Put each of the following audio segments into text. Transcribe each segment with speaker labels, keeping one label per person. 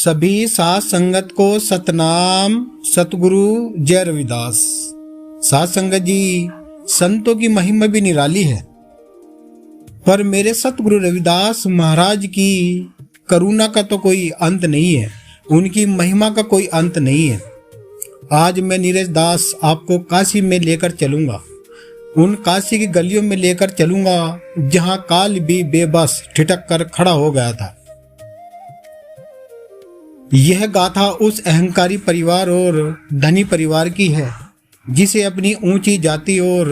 Speaker 1: सभी साथ संगत को सतनाम। सतगुरु जय रविदास। साथ संगत जी, संतों की महिमा भी निराली है, पर मेरे सतगुरु रविदास महाराज की करुणा का तो कोई अंत नहीं है, उनकी महिमा का कोई अंत नहीं है। आज मैं नीरज दास आपको काशी में लेकर चलूंगा, उन काशी की गलियों में लेकर चलूंगा जहां काल भी बेबस ठिठक कर खड़ा हो गया था। यह गाथा उस अहंकारी परिवार और धनी परिवार की है जिसे अपनी ऊंची जाति और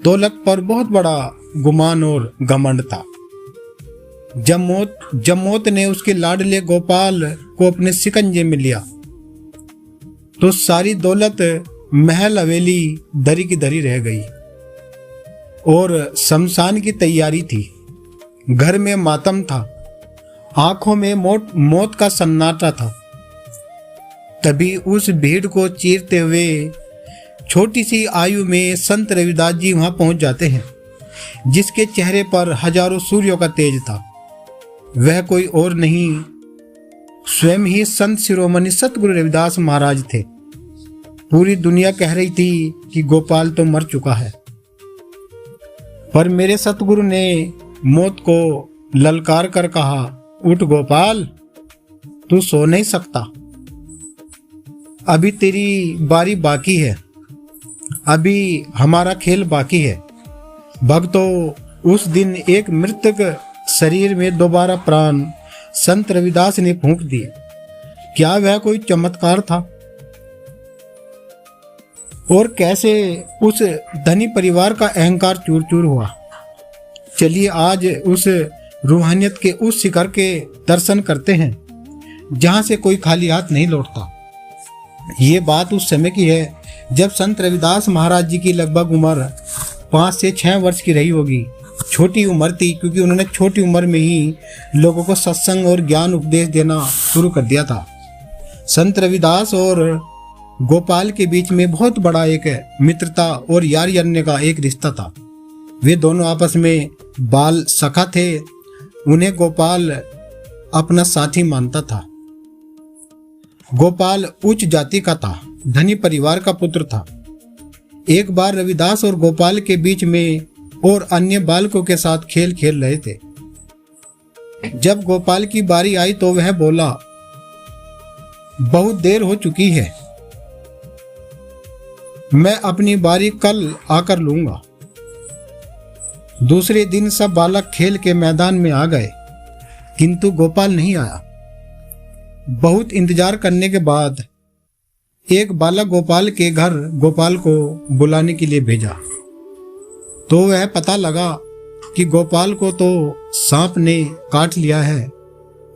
Speaker 1: दौलत पर बहुत बड़ा गुमान और घमंड था। जब मौत ने उसके लाडले गोपाल को अपने शिकंजे में लिया तो सारी दौलत महल हवेली दरी की दरी रह गई और शमशान की तैयारी थी। घर में मातम था, आंखों में मौत का सन्नाटा था। तभी उस भीड़ को चीरते हुए छोटी सी आयु में संत रविदास जी वहां पहुंच जाते हैं, जिसके चेहरे पर हजारों सूर्यों का तेज था। वह कोई और नहीं, स्वयं ही संत शिरोमणि सतगुरु रविदास महाराज थे। पूरी दुनिया कह रही थी कि गोपाल तो मर चुका है, पर मेरे सतगुरु ने मौत को ललकार कर कहा, उठ गोपाल, तू सो नहीं सकता, अभी तेरी बारी बाकी है, अभी हमारा खेल बाकी है। भक्तों, उस दिन एक मृतक शरीर में दोबारा प्राण संत रविदास ने फूंक दिए। क्या वह कोई चमत्कार था? और कैसे उस धनी परिवार का अहंकार चूर चूर हुआ। चलिए आज उस रूहानियत के उस शिखर के दर्शन करते हैं जहां से कोई खाली हाथ नहीं लौटता। ये बात उस समय की है जब संत रविदास महाराज जी की लगभग उम्र 5 से 6 वर्ष की रही होगी। छोटी उम्र थी क्योंकि उन्होंने छोटी उम्र में ही लोगों को सत्संग और ज्ञान उपदेश देना शुरू कर दिया था। संत रविदास और गोपाल के बीच में बहुत बड़ा एक मित्रता और यार का एक रिश्ता था। वे दोनों आपस में बाल सखा थे। उन्हें गोपाल अपना साथी मानता था। गोपाल उच्च जाति का था, धनी परिवार का पुत्र था। एक बार रविदास और गोपाल के बीच में और अन्य बालकों के साथ खेल खेल रहे थे। जब गोपाल की बारी आई तो वह बोला, बहुत देर हो चुकी है, मैं अपनी बारी कल आकर लूंगा। दूसरे दिन सब बालक खेल के मैदान में आ गए, किंतु गोपाल नहीं आया। बहुत इंतजार करने के बाद एक बालक गोपाल के घर गोपाल को बुलाने के लिए भेजा तो वह पता लगा कि गोपाल को तो सांप ने काट लिया है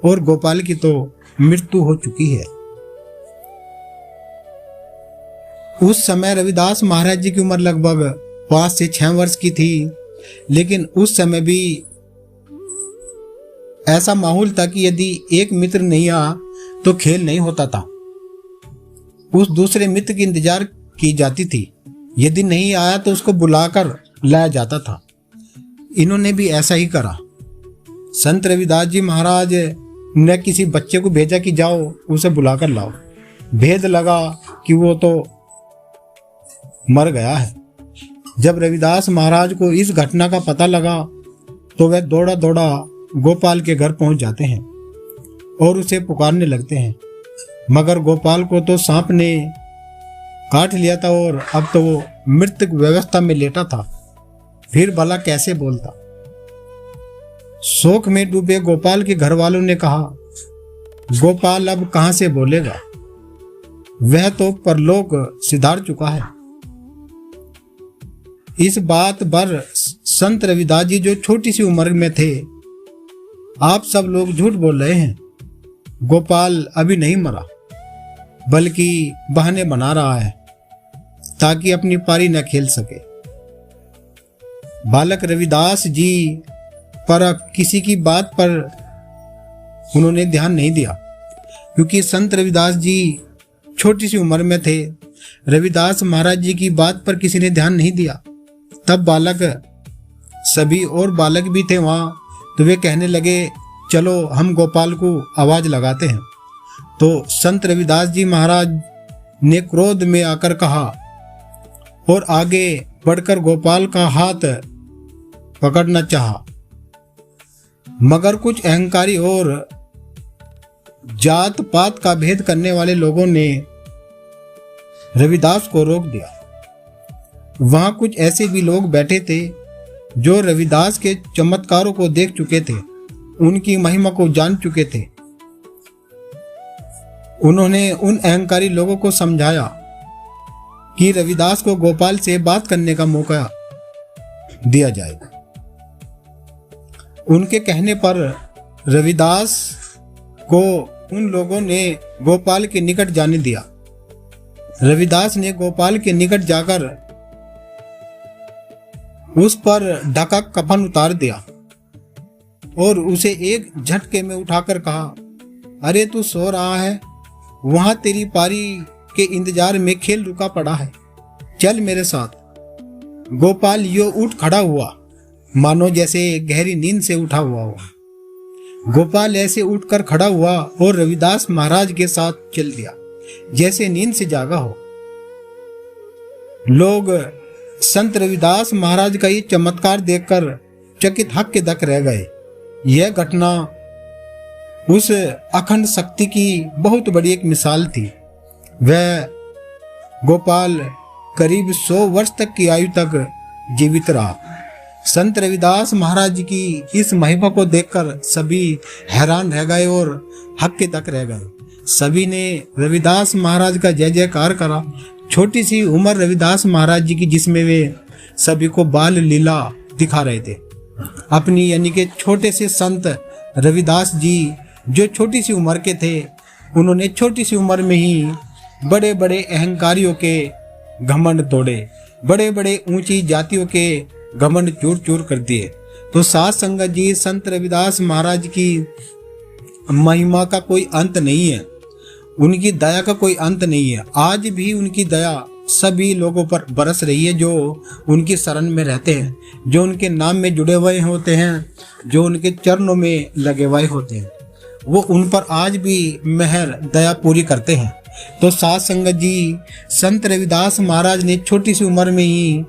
Speaker 1: और गोपाल की तो मृत्यु हो चुकी है। उस समय रविदास महाराज जी की उम्र लगभग 5 से 6 वर्ष की थी, लेकिन उस समय भी ऐसा माहौल था कि यदि एक मित्र नहीं आया तो खेल नहीं होता था। उस दूसरे मित्र की इंतजार की जाती थी। यदि नहीं आया तो उसको बुलाकर लाया जाता था। इन्होंने भी ऐसा ही करा। संत रविदास जी महाराज ने किसी बच्चे को भेजा कि जाओ उसे बुलाकर लाओ। भेद लगा कि वो तो मर गया है। जब रविदास महाराज को इस घटना का पता लगा तो वह दौड़ा दौड़ा गोपाल के घर पहुंच जाते हैं और उसे पुकारने लगते हैं, मगर गोपाल को तो सांप ने काट लिया था और अब तो वो मृतक व्यवस्था में लेटा था। फिर भला कैसे बोलता। शोक में डूबे गोपाल के घर वालों ने कहा, गोपाल अब कहां से बोलेगा, वह तो परलोक सिधार चुका है। इस बात पर संत रविदास जी जो छोटी सी उम्र में थे, आप सब लोग झूठ बोल रहे हैं, गोपाल अभी नहीं मरा, बल्कि बहाने बना रहा है ताकि अपनी पारी न खेल सके। बालक रविदास जी पर किसी की बात पर उन्होंने ध्यान नहीं दिया, क्योंकि संत रविदास जी छोटी सी उम्र में थे। रविदास महाराज जी की बात पर किसी ने ध्यान नहीं दिया। तब बालक सभी और बालक भी थे वहां, तो वे कहने लगे, चलो हम गोपाल को आवाज लगाते हैं। तो संत रविदास जी महाराज ने क्रोध में आकर कहा और आगे बढ़कर गोपाल का हाथ पकड़ना चाहा, मगर कुछ अहंकारी और जात पात का भेद करने वाले लोगों ने रविदास को रोक दिया। वहां कुछ ऐसे भी लोग बैठे थे जो रविदास के चमत्कारों को देख चुके थे, उनकी महिमा को जान चुके थे। उन्होंने उन अहंकारी लोगों को समझाया कि रविदास को गोपाल से बात करने का मौका दिया जाएगा। उनके कहने पर रविदास को उन लोगों ने गोपाल के निकट जाने दिया। रविदास ने गोपाल के निकट जाकर उस पर ढका कफन उतार दिया और उसे एक झटके में उठाकर कहा, अरे तू सो रहा है, वहां तेरी पारी के इंतजार में खेल रुका पड़ा है, चल मेरे साथ। गोपाल यो उठ खड़ा हुआ, मानो जैसे गहरी नींद से उठा हुआ हो। गोपाल ऐसे उठकर खड़ा हुआ और रविदास महाराज के साथ चल दिया, जैसे नींद से जागा हो। लोग संत रविदास महाराज का ये चमत्कार देखकर चकित हक्के दक रह गए। यह घटना उस अखंड शक्ति की बहुत बड़ी एक मिसाल थी। वह गोपाल करीब 100 वर्ष तक की आयु तक जीवित रहा। संत रविदास महाराज की इस महिमा को देखकर सभी हैरान रह गए और हक्के तक रह गए। सभी ने रविदास महाराज का जय जयकार करा। छोटी सी उम्र रविदास महाराज जी की, जिसमें वे सभी को बाल लीला दिखा रहे थे। अपनी यानी कि छोटे से संत रविदास जी जो छोटी सी उम्र के थे, उन्होंने छोटी सी उम्र में ही बड़े बड़े अहंकारियों के घमंड तोड़े, बड़े बड़े ऊंची जातियों के घमंड चूर चूर कर दिए। तो साध संगत जी, संत रविदास महाराज की महिमा का कोई अंत नहीं है, उनकी दया का कोई अंत नहीं है। आज भी उनकी दया सभी लोगों पर बरस रही है जो उनकी शरण में रहते हैं, जो उनके नाम में जुड़े हुए होते हैं, जो उनके चरणों में लगे हुए होते हैं। वो उन पर आज भी मेहर दया पूरी करते हैं। तो साध संगत जी, संत रविदास महाराज ने छोटी सी उम्र में ही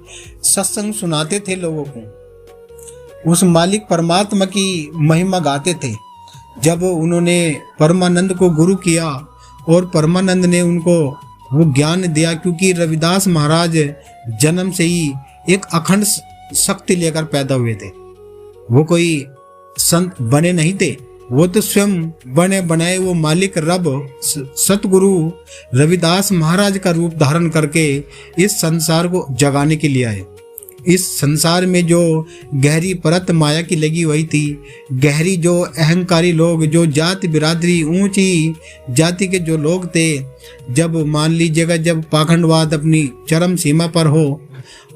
Speaker 1: सत्संग सुनाते थे लोगों को, उस मालिक परमात्मा की महिमा गाते थे। जब उन्होंने परमानंद को गुरु किया और परमानंद ने उनको वो ज्ञान दिया, क्योंकि रविदास महाराज जन्म से ही एक अखंड शक्ति लेकर पैदा हुए थे। वो कोई संत बने नहीं थे, वो तो स्वयं बने बनाए वो मालिक रब सतगुरु रविदास महाराज का रूप धारण करके इस संसार को जगाने के लिए आए। इस संसार में जो गहरी परत माया की लगी हुई थी, गहरी जो अहंकारी लोग, जो जाति बिरादरी ऊंची जाति के जो लोग थे, जब मान लीजिएगा जब पाखंडवाद अपनी चरम सीमा पर हो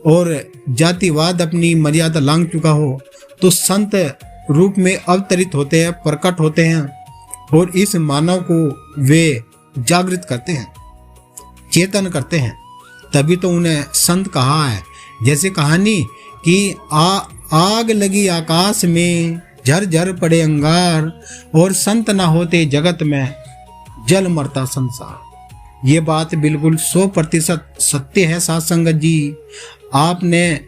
Speaker 1: और जातिवाद अपनी मर्यादा लांघ चुका हो, तो संत रूप में अवतरित होते हैं, प्रकट होते हैं और इस मानव को वे जागृत करते हैं, चेतन करते हैं। तभी तो उन्हें संत कहा है। जैसे कहानी कि आग लगी आकाश में, झरझर पड़े अंगार, और संत ना होते जगत में, जल मरता संसार। ये बात बिल्कुल 100% सत्य है। साध संगत जी, आपने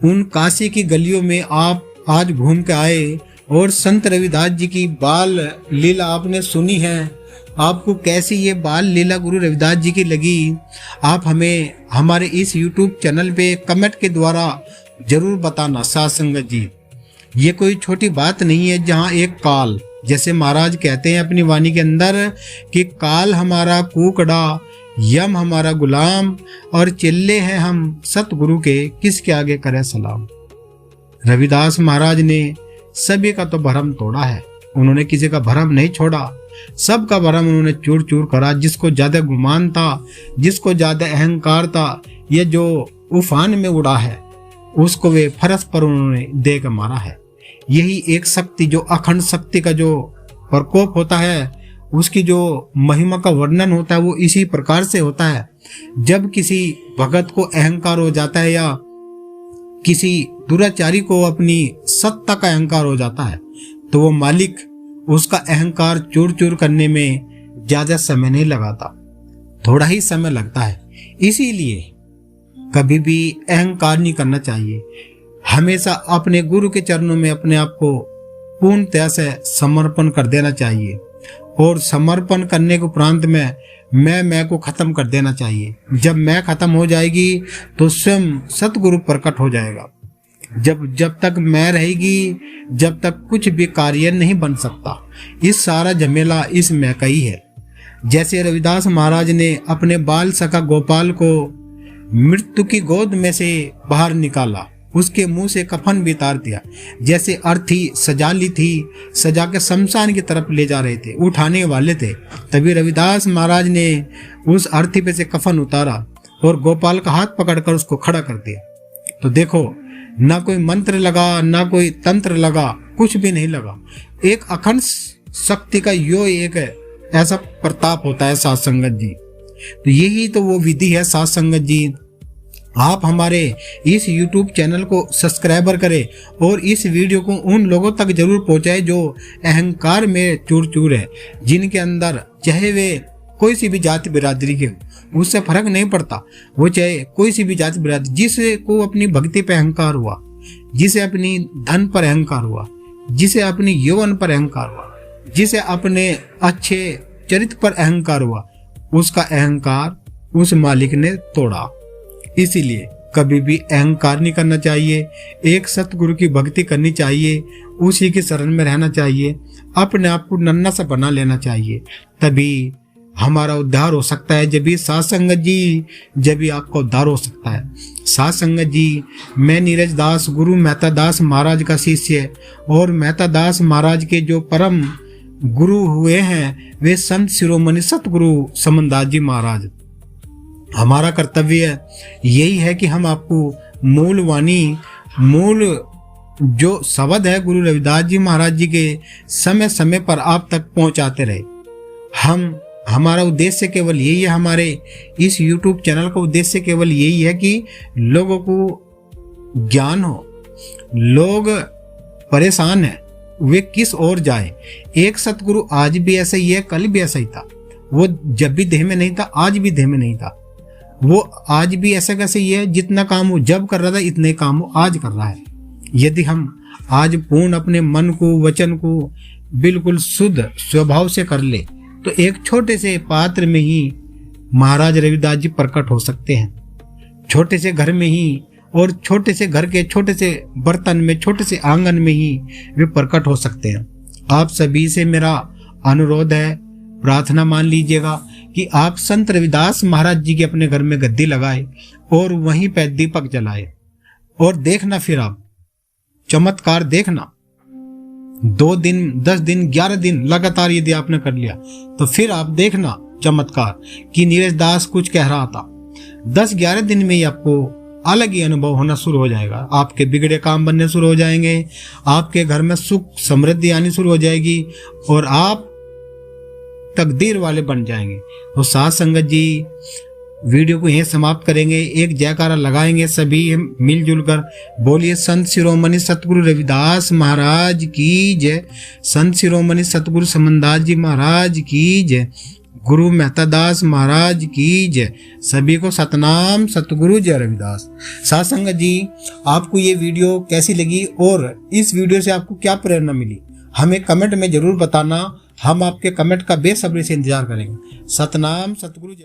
Speaker 1: उन काशी की गलियों में आप आज घूम के आए और संत रविदास जी की बाल लीला आपने सुनी है। आपको कैसी ये बाल लीला गुरु रविदास जी की लगी, आप हमें हमारे इस YouTube चैनल पे कमेंट के द्वारा जरूर बताना। साध संगत जी, ये कोई छोटी बात नहीं है। जहाँ एक काल, जैसे महाराज कहते हैं अपनी वाणी के अंदर कि काल हमारा कुकड़ा, यम हमारा गुलाम, और चिल्ले हैं हम सतगुरु के, किसके आगे करें सलाम। रविदास महाराज ने सभी का तो भरम तोड़ा है, उन्होंने किसी का भरम नहीं छोड़ा, सबका भरम उन्होंने चूर चूर करा। जिसको ज्यादा गुमान था, जिसको ज्यादा अहंकार था, ये जो उफान में उड़ा है, उसको वे फरस पर उन्होंने दे कर मारा है। यही एक शक्ति, जो अखंड शक्ति का जो प्रकोप होता है, उसकी जो महिमा का वर्णन होता है, वो इसी प्रकार से होता है। जब किसी भगत को अहंकार हो जाता है या किसी दुराचारी को अपनी सत्ता का अहंकार हो जाता है, तो वो मालिक उसका अहंकार चूर चूर करने में ज्यादा समय नहीं लगाता, थोड़ा ही समय लगता है। इसीलिए कभी भी अहंकार नहीं करना चाहिए। हमेशा अपने गुरु के चरणों में अपने आप को पूर्णतः से समर्पण कर देना चाहिए और समर्पण करने के उपरांत में मैं को खत्म कर देना चाहिए। जब मैं खत्म हो जाएगी तो स्वयं सतगुरु प्रकट हो जाएगा। जब तक मैं रहेगी, जब तक कुछ भी कार्य नहीं बन सकता। इस सारा झमेला इस मैं का ही है। जैसे रविदास महाराज ने अपने बाल सखा गोपाल को मृत्यु की गोद में से बाहर निकाला, उसके मुंह से कफन भी उतार दिया। जैसे अर्थी सजा ली थी, सजा के शमशान की तरफ ले जा रहे थे, उठाने वाले थे, तभी रविदास महाराज ने उस अर्थी पे से कफन उतारा और गोपाल का हाथ पकड़कर उसको खड़ा कर दिया। तो देखो, ना कोई मंत्र लगा, ना कोई तंत्र लगा, कुछ भी नहीं लगा। एक अखंड शक्ति का यो एक ऐसा प्रताप होता है साध संगत जी। तो यही तो वो विधि है साध संगत जी। आप हमारे इस YouTube चैनल को सब्सक्राइबर करें और इस वीडियो को उन लोगों तक जरूर पहुंचाएं जो अहंकार में चूर चूर है, जिनके अंदर चाहे वे कोई सी भी जाति बिरादरी के, उससे फर्क नहीं पड़ता, वो चाहे कोई सी भी जाति बिरादरी, जिसे को अपनी भक्ति पे अहंकार हुआ, जिसे अपनी धन पर अहंकार हुआ, जिसे अपनी यौवन पर अहंकार हुआ, जिसे अपने अच्छे चरित्र पर अहंकार हुआ, उसका अहंकार उस मालिक ने तोड़ा। इसीलिए कभी भी अहंकार नहीं करना चाहिए। एक सतगुरु की भक्ति करनी चाहिए, उसी की शरण में रहना चाहिए, अपने आप को नन्हा सा बना लेना चाहिए, तभी हमारा उद्धार हो सकता है। जब भी साध संगत जी, जब भी आपका उद्धार हो सकता है। साध संगत जी, मैं नीरज दास गुरु मेहता दास महाराज का शिष्य और मेहता दास महाराज के जो परम गुरु हुए हैं वे संत शिरोमणि सतगुरु समनदास जी महाराज। हमारा कर्तव्य यही है कि हम आपको मूल वाणी, मूल जो शब्द है गुरु रविदास जी महाराज जी के, समय समय पर आप तक पहुंचाते रहे। हमारा उद्देश्य केवल यही है, हमारे इस YouTube चैनल का उद्देश्य केवल यही है कि लोगों को ज्ञान हो। लोग परेशान हैं, वे किस ओर जाएं। एक सतगुरु आज भी ऐसा ही है, कल भी ऐसा ही था। वो जब भी देह में नहीं था, आज भी देह में नहीं था। वो आज भी ऐसा कैसे ही है, जितना काम वो जब कर रहा था इतने काम वो आज कर रहा है। यदि हम आज पूर्ण अपने मन को, वचन को बिल्कुल शुद्ध स्वभाव से कर ले तो एक छोटे से पात्र में ही महाराज रविदास जी प्रकट हो सकते हैं। छोटे से घर में ही और छोटे से घर के छोटे से बर्तन में, छोटे से आंगन में ही वे प्रकट हो सकते हैं। आप सभी से मेरा अनुरोध है, प्रार्थना मान लीजिएगा कि आप संत रविदास महाराज जी के अपने घर में गद्दी लगाए और वहीं पर दीपक जलाए और देखना, फिर आप चमत्कार देखना। 2 दिन, 10 दिन, 11 दिन लगातार यदि आपने कर लिया तो फिर आप देखना चमत्कार कि नीरज दास कुछ कह रहा था। 10-11 दिन में ही आपको अलग ही अनुभव होना शुरू हो जाएगा। आपके बिगड़े काम बनने शुरू हो जाएंगे, आपके घर में सुख समृद्धि आनी शुरू हो जाएगी और आप तकदीर वाले बन जाएंगे। तो साध संगत जी, वीडियो को यहीं समाप्त करेंगे। एक जयकारा लगाएंगे सभी मिलजुल कर, बोलिए संत शिरोमणि सतगुरु रविदास महाराज की जय, संत शिरोमणि सतगुरु समनदास जी महाराज की जय, गुरु मेहता दास महाराज की जय। सभी को सतनाम सतगुरु जय रविदास। साध संगत जी, आपको ये वीडियो कैसी लगी और इस वीडियो से आपको क्या प्रेरणा मिली, हमें कमेंट में जरूर बताना। हम आपके कमेंट का बेसब्री से इंतजार करेंगे। सतनाम सतगुरु जय।